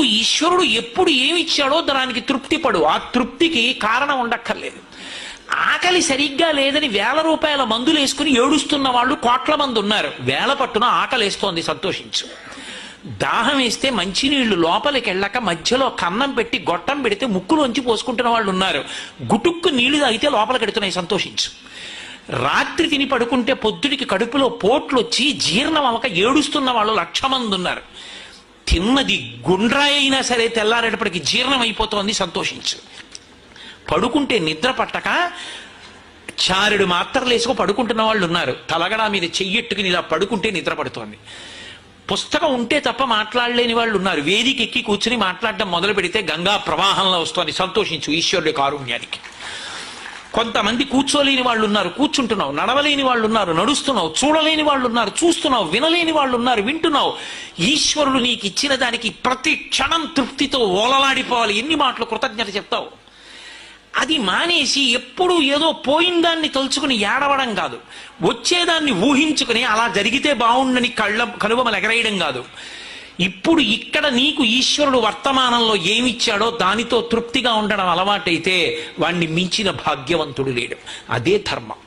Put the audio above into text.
నీకు ఈశ్వరుడు ఎప్పుడు ఏమిచ్చాడో దానికి తృప్తి పడు. ఆ తృప్తికి కారణం ఉండక్కర్లేదు. ఆకలి సరిగ్గా లేదని 1000 రూపాయల మందులు వేసుకుని ఏడుస్తున్న వాళ్ళు కోట్ల మంది ఉన్నారు. వేల పట్టున ఆకలి వేస్తోంది, సంతోషించు. దాహం వేస్తే మంచినీళ్లు లోపలికి వెళ్ళక మధ్యలో కన్నం పెట్టి గొట్టం పెడితే ముక్కులోంచి పోసుకుంటున్న వాళ్ళు ఉన్నారు. గుటుక్కు నీళ్లు తాగితే లోపలికి ఎడుతున్నాయి, సంతోషించు. రాత్రి తిని పడుకుంటే పొద్దుడికి కడుపులో పోట్లు వచ్చి జీర్ణం అవ్వక ఏడుస్తున్న వాళ్ళు 1,00,000 మంది ఉన్నారు. తిన్నది గుండ్రాయి అయినా సరే తెల్లారేటప్పటికి జీర్ణం అయిపోతోంది, సంతోషించు. పడుకుంటే నిద్ర పట్టక చారెడు మాత్రలు వేసుకు పడుకుంటున్న వాళ్ళు ఉన్నారు. తలగడా మీద చెయ్యెట్టుకుని ఇలా పడుకుంటే నిద్ర పడుతోంది. పుస్తకం ఉంటే తప్ప మాట్లాడలేని వాళ్ళు ఉన్నారు. వేదిక ఎక్కి కూర్చుని మాట్లాడడం మొదలు పెడితే గంగా ప్రవాహంలో వస్తోంది, సంతోషించు ఈశ్వరుడి కారుణ్యానికి. కొంతమంది కూర్చోలేని వాళ్ళు ఉన్నారు, కూర్చుంటున్నావు. నడవలేని వాళ్ళు ఉన్నారు, నడుస్తున్నావు. చూడలేని వాళ్ళు ఉన్నారు, చూస్తున్నావు. వినలేని వాళ్ళు ఉన్నారు, వింటున్నావు. ఈశ్వరుడు నీకు ఇచ్చిన దానికి ప్రతి క్షణం తృప్తితో ఓలలాడిపోవాలి. ఎన్ని మాటలు కృతజ్ఞత చెప్తావు. అది మానేసి ఎప్పుడు ఏదో పోయిందాన్ని తలుచుకుని ఏడవడం కాదు, వచ్చేదాన్ని ఊహించుకుని అలా జరిగితే బాగుండని కనుబొమలు ఎగరేయడం కాదు. ఇప్పుడు ఇక్కడ నీకు ఈశ్వరుడు వర్తమానంలో ఏమిచ్చాడో దానితో తృప్తిగా ఉండడం అలవాటైతే వాణ్ణి మించిన భాగ్యవంతుడు లేడు. అదే ధర్మం.